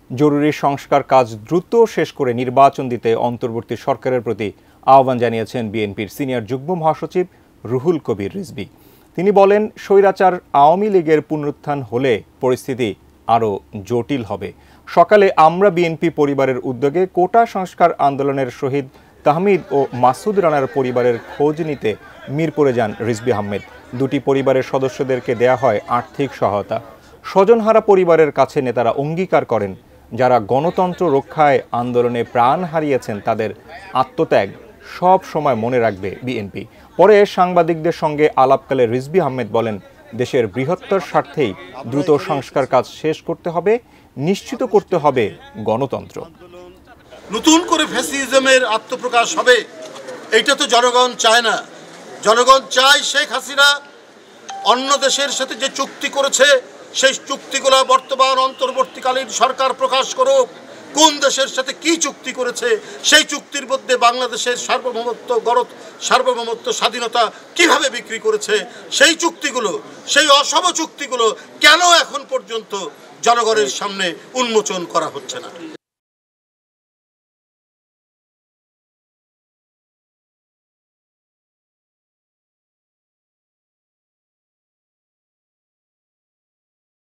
জরুরি সংস্কার কাজ দ্রুত শেষ করে নির্বাচন দিতে অন্তর্বর্তী সরকারের প্রতি আহ্বান জানিয়েছেন বিএনপির সিনিয়র যুগ্ম মহাসচিব রুহুল কবির রিজভী। তিনি বলেন, স্বৈরাচার আওয়ামী লীগের পুনরুত্থান হলে পরিস্থিতি আরও জটিল হবে। সকালে আমরা বিএনপি পরিবারের উদ্যোগে কোটা সংস্কার আন্দোলনের শহীদ তাহমিদ ও মাসুদ রানার পরিবারের খোঁজ নিতে মিরপুরে যান রিজভী আহমেদ। দুটি পরিবারের সদস্যদেরকে দেয়া হয় আর্থিক সহায়তা। স্বজনহারা পরিবারের কাছে নেতারা অঙ্গীকার করেন, যারা গণতন্ত্র রক্ষায় আন্দোলনে প্রাণ হারিয়েছেন তাদের আত্মত্যাগ সব সময় মনে রাখবে বিএনপি। পরে সাংবাদিকদের সঙ্গে আলাপকালে রিজভী আহমেদ বলেন, দেশের বৃহত্তর স্বার্থেই দ্রুত সংস্কার কাজ শেষ করতে হবে, নিশ্চিত করতে হবে গণতন্ত্র। নতুন করে ফ্যাসিজমের আত্মপ্রকাশ হবে, এইটা তো জনগণ চায় না। জনগণ চায় শেখ হাসিনা অন্য দেশের সাথে যে চুক্তি করেছে সেই চুক্তিগুলো বর্তমান অন্তর্বর্তীকালীন সরকার প্রকাশ করুক। কোন দেশের সাথে কি চুক্তি করেছে, সেই চুক্তির মধ্যে বাংলাদেশের সার্বভৌমত্ব স্বাধীনতা কিভাবে বিক্রি করেছে, সেই চুক্তিগুলো, সেই অসম চুক্তিগুলো কেন এখন পর্যন্ত জনগণের সামনে উন্মোচন করা হচ্ছে না।